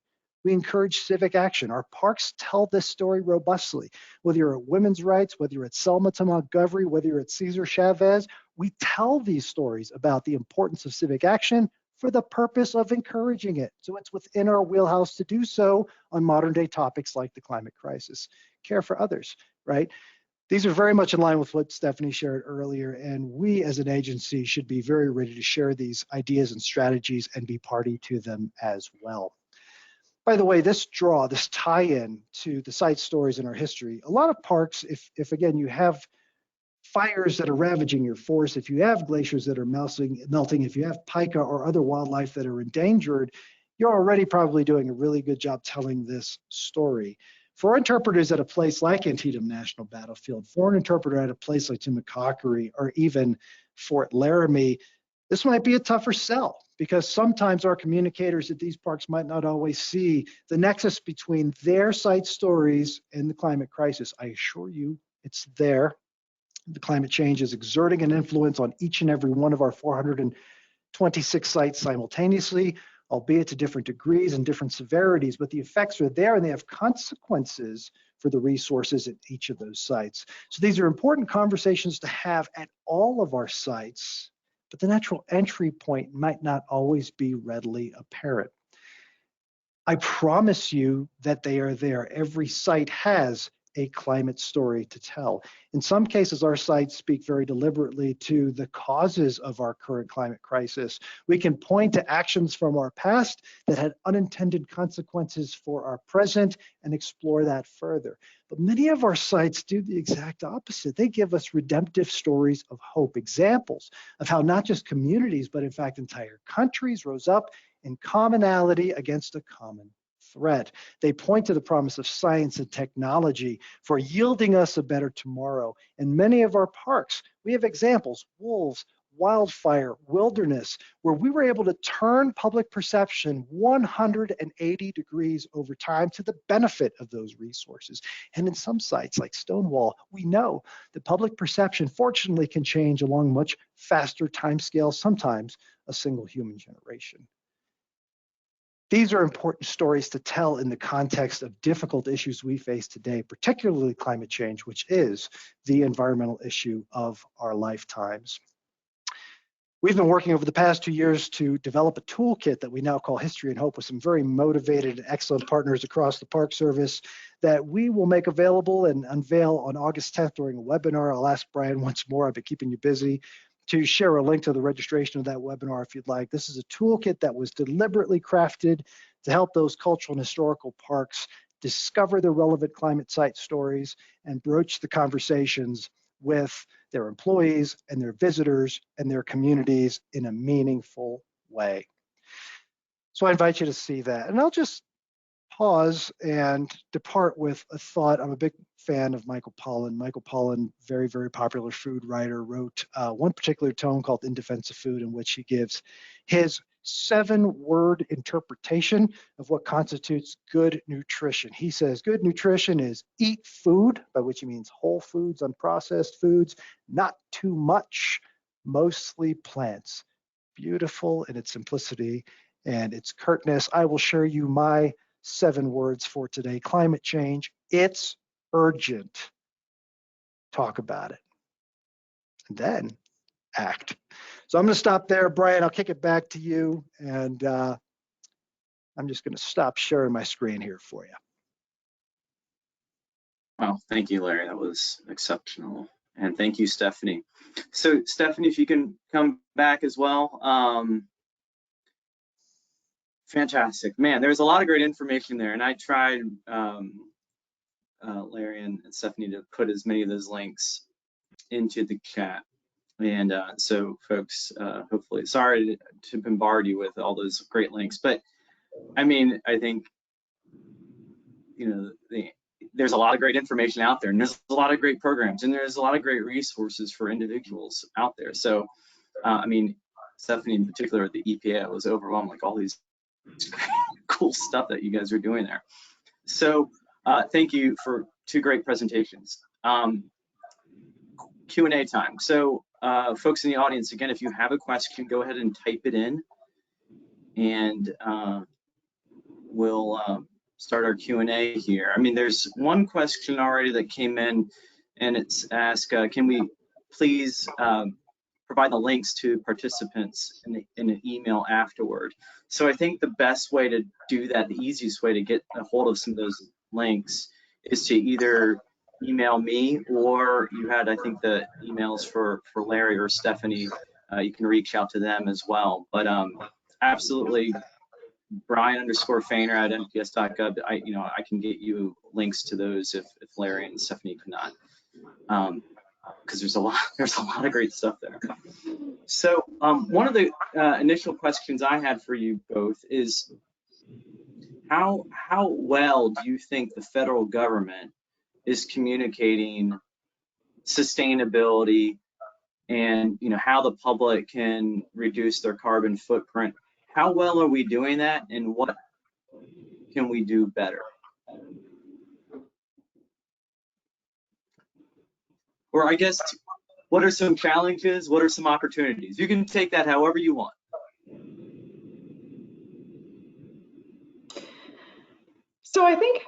We encourage civic action. Our parks tell this story robustly. Whether you're at women's rights, whether you're at Selma to Montgomery, whether you're at Cesar Chavez, we tell these stories about the importance of civic action for the purpose of encouraging it. So it's within our wheelhouse to do so on modern day topics like the climate crisis. Care for others, right? These are very much in line with what Stephanie shared earlier, and we as an agency should be very ready to share these ideas and strategies and be party to them as well. By the way, this tie-in to the site stories in our history, a lot of parks, if again, you have fires that are ravaging your forests, if you have glaciers that are melting, if you have pika or other wildlife that are endangered, you're already probably doing a really good job telling this story. For interpreters at a place like Antietam National Battlefield, for an interpreter at a place like Timocockery, or even Fort Laramie, this might be a tougher sell because sometimes our communicators at these parks might not always see the nexus between their site stories and the climate crisis. I assure you, it's there. The climate change is exerting an influence on each and every one of our 426 sites simultaneously, albeit to different degrees and different severities, but the effects are there and they have consequences for the resources at each of those sites. So these are important conversations to have at all of our sites, but the natural entry point might not always be readily apparent. I promise you that they are there. Every site has a climate story to tell. In some cases, our sites speak very deliberately to the causes of our current climate crisis. We can point to actions from our past that had unintended consequences for our present and explore that further. But many of our sites do the exact opposite. They give us redemptive stories of hope, examples of how not just communities, but in fact entire countries rose up in commonality against a common threat. They point to the promise of science and technology for yielding us a better tomorrow. In many of our parks, we have examples, wolves, wildfire, wilderness, where we were able to turn public perception 180 degrees over time to the benefit of those resources. And in some sites like Stonewall, we know that public perception fortunately can change along much faster timescales, sometimes a single human generation. These are important stories to tell in the context of difficult issues we face today, particularly climate change, which is the environmental issue of our lifetimes. We've been working over the past 2 years to develop a toolkit that we now call History and Hope with some very motivated and excellent partners across the Park Service that we will make available and unveil on August 10th during a webinar. I'll ask Brian once more, I've been keeping you busy, to share a link to the registration of that webinar if you'd like. This is a toolkit that was deliberately crafted to help those cultural and historical parks discover the relevant climate site stories and broach the conversations with their employees and their visitors and their communities in a meaningful way. So I invite you to see that. And I'll just pause and depart with a thought. I'm a big fan of Michael Pollan. Michael Pollan, very, very popular food writer, wrote one particular tome called In Defense of Food, in which he gives his 7-word interpretation of what constitutes good nutrition. He says good nutrition is eat food, by which he means whole foods, unprocessed foods, not too much, mostly plants. Beautiful in its simplicity and its curtness. I will share you my 7 words for today. Climate change, it's urgent. Talk about it. And then act. So I'm going to stop there. Brian, I'll kick it back to you. And I'm just going to stop sharing my screen here for you. Well, thank you, Larry. That was exceptional. And thank you, Stephanie. So Stephanie, if you can come back as well. Fantastic. Man, there's a lot of great information there. And I tried, Larry and Stephanie, to put as many of those links into the chat. And so folks, hopefully, sorry to bombard you with all those great links, but I mean, I think, you know, there's a lot of great information out there, and there's a lot of great programs, and there's a lot of great resources for individuals out there. So, I mean, Stephanie in particular at the EPA was overwhelmed, like all these cool stuff that you guys are doing there. So thank you for 2 great presentations. Q&A time. So folks in the audience, again, if you have a question, go ahead and type it in, and we'll start our Q&A here. I mean, there's one question already that came in, and it's asked, can we please provide the links to participants in an email afterward? So I think the best way to do that, the easiest way to get a hold of some of those links is to either email me, or you had, I think, the emails for Larry or Stephanie. You can reach out to them as well. But absolutely, Brian_Fainer at nps.gov. I can get you links to those if Larry and Stephanie could not, because there's a lot of great stuff there. So one of the initial questions I had for you both is how well do you think the federal government is communicating sustainability and how the public can reduce their carbon footprint? How well are we doing that, and what can we do better? Or I guess, what are some challenges? What are some opportunities? You can take that however you want. So I think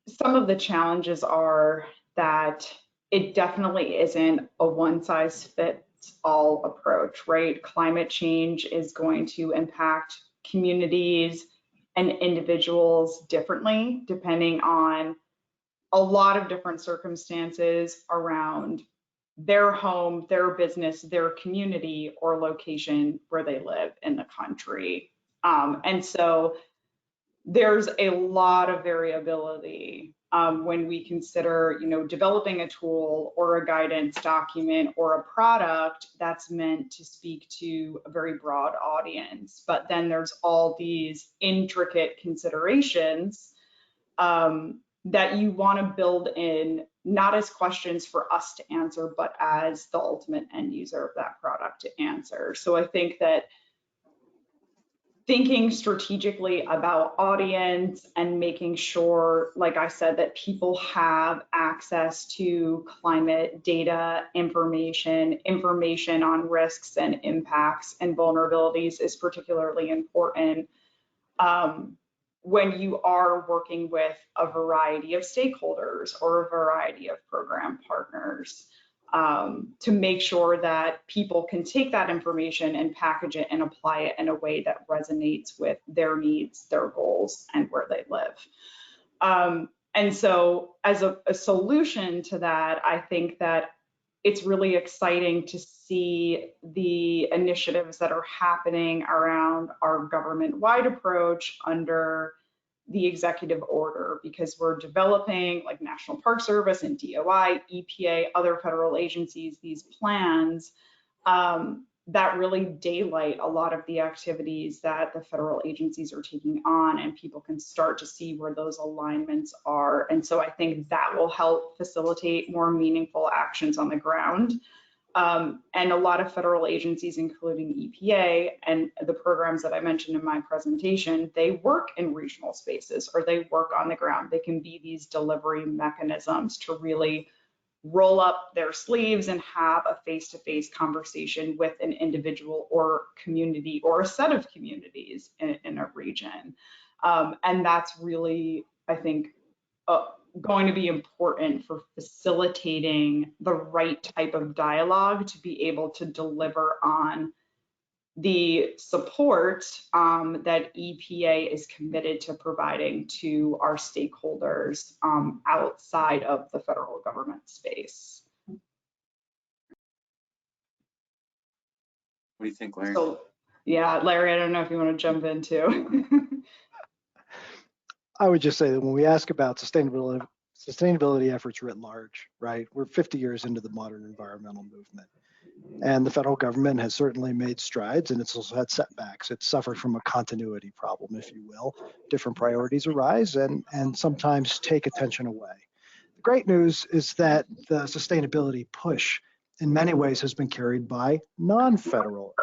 some of the challenges are that it definitely isn't a one-size-fits-all approach, right? Climate change is going to impact communities and individuals differently, depending on a lot of different circumstances around their home, their business, their community, or location where they live in the country. And so there's a lot of variability when we consider, developing a tool or a guidance document or a product that's meant to speak to a very broad audience. But then there's all these intricate considerations that you want to build in, not as questions for us to answer, but as the ultimate end user of that product to answer. So I think that thinking strategically about audience and making sure, like I said, that people have access to climate data, information on risks and impacts and vulnerabilities is particularly important when you are working with a variety of stakeholders or a variety of program partners, to make sure that people can take that information and package it and apply it in a way that resonates with their needs, their goals, and where they live. And so as a solution to that, I think that it's really exciting to see the initiatives that are happening around our government-wide approach under the executive order, because we're developing, like National Park Service and DOI, EPA, other federal agencies, these plans that really daylight a lot of the activities that the federal agencies are taking on, and people can start to see where those alignments are. And so I think that will help facilitate more meaningful actions on the ground. And a lot of federal agencies, including EPA and the programs that I mentioned in my presentation, they work in regional spaces, or they work on the ground. They can be these delivery mechanisms to really roll up their sleeves and have a face-to-face conversation with an individual or community or a set of communities in a region. And that's really, I think, going to be important for facilitating the right type of dialogue to be able to deliver on the support that EPA is committed to providing to our stakeholders outside of the federal government space. What do you think, Larry? So, yeah, Larry, I don't know if you want to jump in too. I would just say that when we ask about sustainability efforts writ large, right, we're 50 years into the modern environmental movement. And the federal government has certainly made strides, and it's also had setbacks. It's suffered from a continuity problem, if you will. Different priorities arise and sometimes take attention away. The great news is that the sustainability push in many ways has been carried by non-federal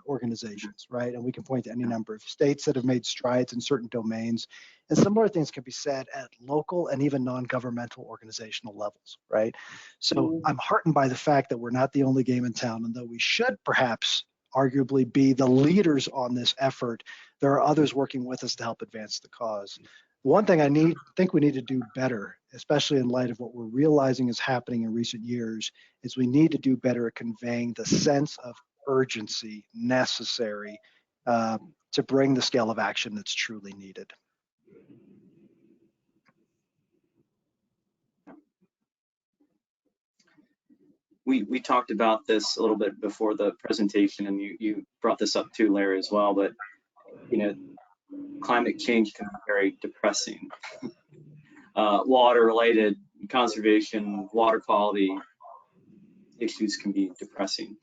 organizations, right? And we can point to any number of states that have made strides in certain domains. And similar things can be said at local and even non-governmental organizational levels, right? So I'm heartened by the fact that we're not the only game in town, and though we should perhaps arguably be the leaders on this effort, there are others working with us to help advance the cause. One thing I think we need to do better, especially in light of what we're realizing is happening in recent years, is we need to do better at conveying the sense of urgency necessary to bring the scale of action that's truly needed. We talked about this a little bit before the presentation, and you brought this up too, Larry, as well, but climate change can be very depressing. Water-related conservation, water quality issues can be depressing.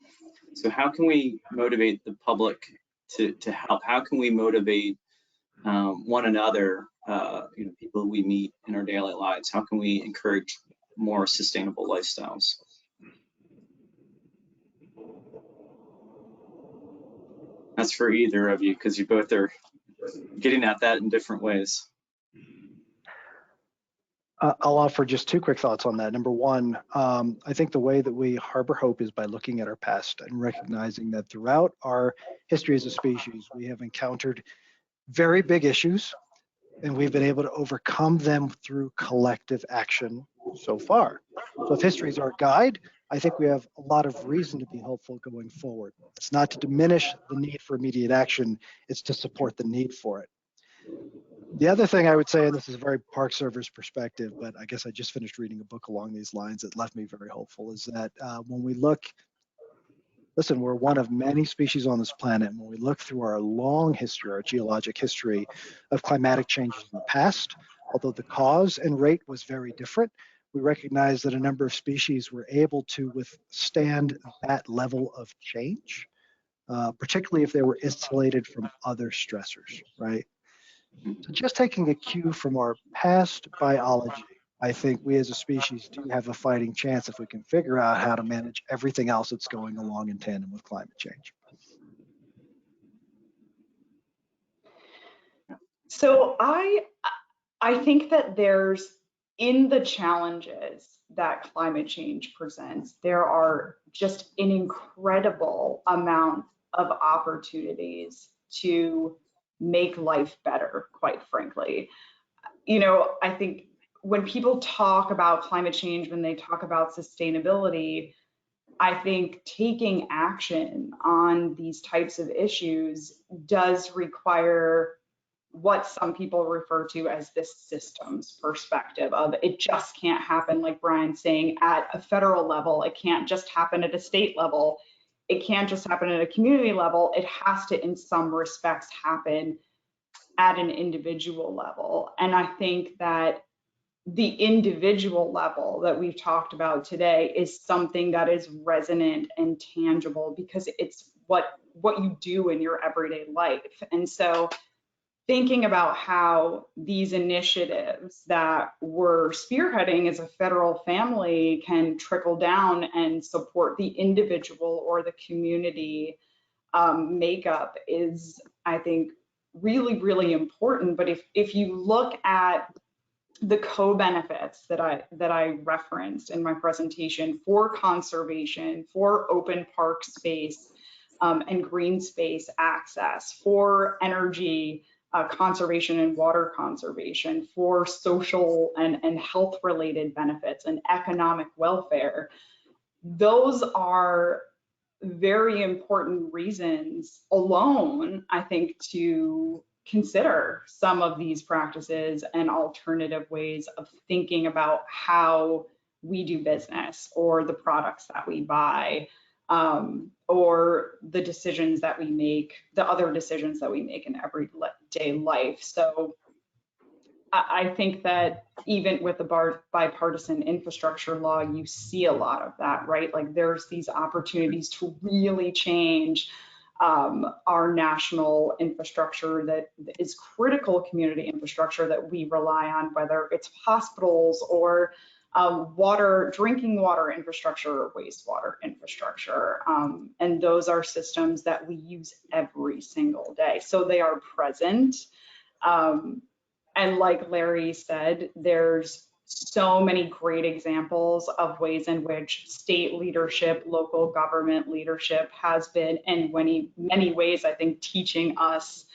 So how can we motivate the public to help? How can we motivate one another, people we meet in our daily lives? How can we encourage more sustainable lifestyles? That's for either of you, because you both are getting at that in different ways. I'll offer just two quick thoughts on that. Number one, I think the way that we harbor hope is by looking at our past and recognizing that throughout our history as a species, we have encountered very big issues, and we've been able to overcome them through collective action so far. So if history is our guide, I think we have a lot of reason to be hopeful going forward. It's not to diminish the need for immediate action, it's to support the need for it. The other thing I would say, and this is a very Park Service perspective, but I guess I just finished reading a book along these lines that left me very hopeful, is that when we look, listen, we're one of many species on this planet. And when we look through our long history, our geologic history of climatic changes in the past, although the cause and rate was very different, we recognize that a number of species were able to withstand that level of change, particularly if they were insulated from other stressors, right? So just taking a cue from our past biology, I think we as a species do have a fighting chance if we can figure out how to manage everything else that's going along in tandem with climate change. So I think that there's, in the challenges that climate change presents, there are just an incredible amount of opportunities to make life better, quite frankly. I think when people talk about climate change, when they talk about sustainability, I think taking action on these types of issues does require what some people refer to as this systems perspective of it just can't happen, like Brian's saying, at a federal level. It can't just happen at a state level. It can't just happen at a community level. It has to, in some respects, happen at an individual level. And I think that the individual level that we've talked about today is something that is resonant and tangible because it's what you do in your everyday life. And so thinking about how these initiatives that we're spearheading as a federal family can trickle down and support the individual or the community makeup is, I think, really, really important. But if you look at the co-benefits that I referenced in my presentation for conservation, for open park space and green space access, for energy conservation and water conservation, for social and health related benefits and economic welfare, those are very important reasons alone, I think, to consider some of these practices and alternative ways of thinking about how we do business or the products that we buy, or the decisions that we make, the other decisions that we make in everyday life. So I think that even with the bipartisan infrastructure law, you see a lot of that, right? Like there's these opportunities to really change our national infrastructure that is critical community infrastructure that we rely on, whether it's hospitals or drinking water infrastructure or wastewater infrastructure. And those are systems that we use every single day. So they are present. And like Larry said, there's so many great examples of ways in which state leadership, local government leadership has been, in many ways, I think, teaching us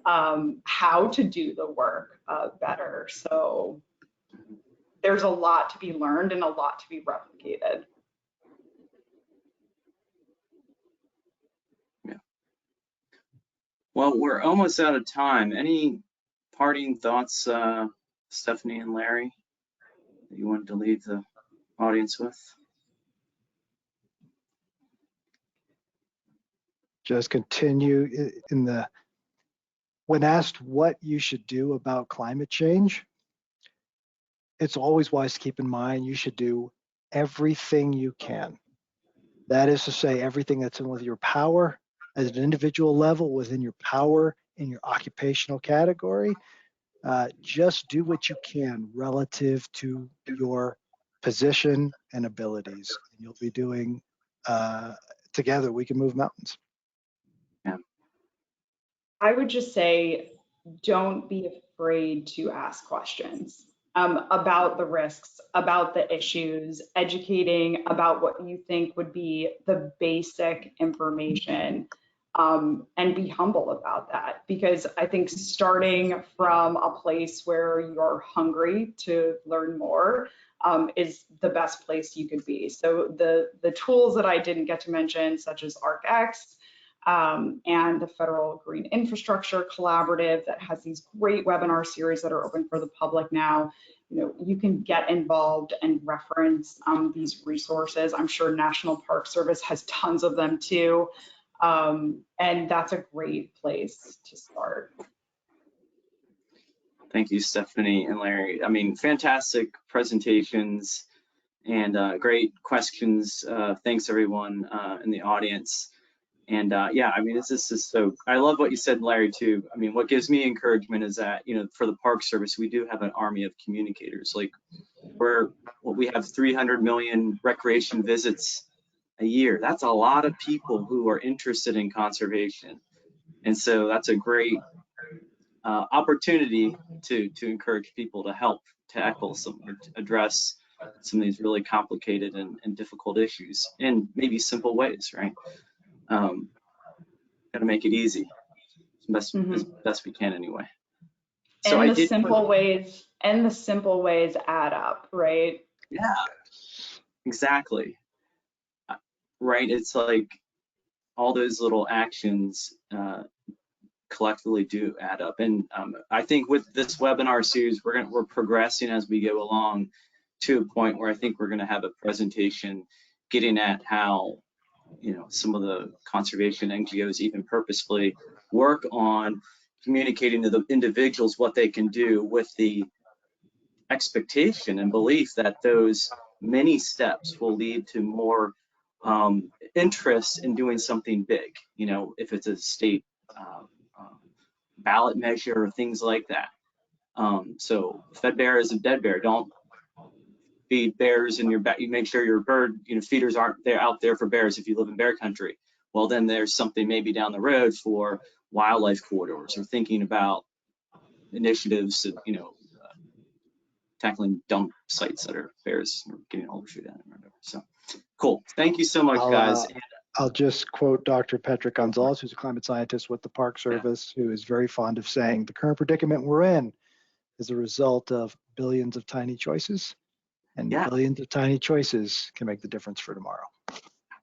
how to do the work better. So there's a lot to be learned and a lot to be replicated. Yeah. Well, we're almost out of time. Any parting thoughts, Stephanie and Larry, that you wanted to leave the audience with? Just continue when asked what you should do about climate change, it's always wise to keep in mind you should do everything you can. That is to say, everything that's in with your power at an individual level, within your power in your occupational category. Just do what you can relative to your position and abilities. And you'll be doing, together we can move mountains. Yeah. I would just say, don't be afraid to ask questions about the risks, about the issues, educating about what you think would be the basic information, and be humble about that. Because I think starting from a place where you're hungry to learn more is the best place you could be. So the tools that I didn't get to mention, such as ArcX, and the Federal Green Infrastructure Collaborative that has these great webinar series that are open for the public now. You can get involved and reference these resources. I'm sure National Park Service has tons of them too. And that's a great place to start. Thank you, Stephanie and Larry. I mean, fantastic presentations and great questions. Thanks everyone in the audience. And yeah, I mean, this is so, I love what you said, Larry, too. I mean, what gives me encouragement is that, for the Park Service, we do have an army of communicators. Like we have 300 million recreation visits a year. That's a lot of people who are interested in conservation. And so that's a great opportunity to encourage people to help tackle or to address some of these really complicated and difficult issues in maybe simple ways, right? Got to make it easy as best we can anyway. So and the simple ways add up, right? Yeah, exactly. Right. It's like all those little actions collectively do add up. And I think with this webinar series, we're progressing as we go along to a point where I think we're going to have a presentation getting at how, some of the conservation NGOs even purposefully work on communicating to the individuals what they can do, with the expectation and belief that those many steps will lead to more interest in doing something big, if it's a state ballot measure or things like that. So fed bear is a dead bear. Don't feed bears in your back. You make sure your bird, feeders aren't there out there for bears if you live in bear country. Well, then there's something maybe down the road for wildlife corridors, or thinking about initiatives, tackling dump sites that are bears are getting overshoot at. So cool. Thank you so much, guys. I'll just quote Dr. Patrick Gonzalez, who's a climate scientist with the Park Service, who is very fond of saying the current predicament we're in is a result of billions of tiny choices, and billions of tiny choices can make the difference for tomorrow.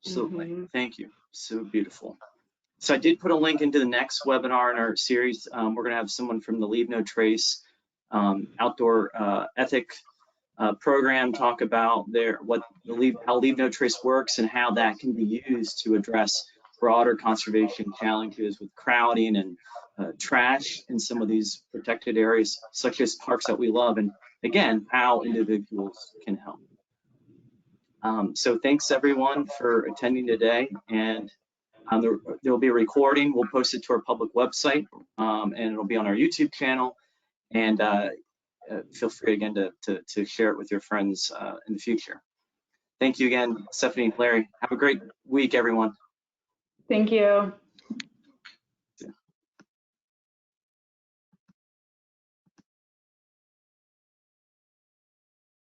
Absolutely. Thank you. So beautiful. So I did put a link into the next webinar in our series. We're going to have someone from the Leave No Trace outdoor ethic program talk about how Leave No Trace works, and how that can be used to address broader conservation challenges with crowding and trash in some of these protected areas, such as parks that we love, and again, how individuals can help. So thanks everyone for attending today, and there will be a recording. We'll post it to our public website, and it'll be on our YouTube channel. And feel free again to share it with your friends in the future. Thank you again, Stephanie, Larry. Have a great week, everyone. Thank you.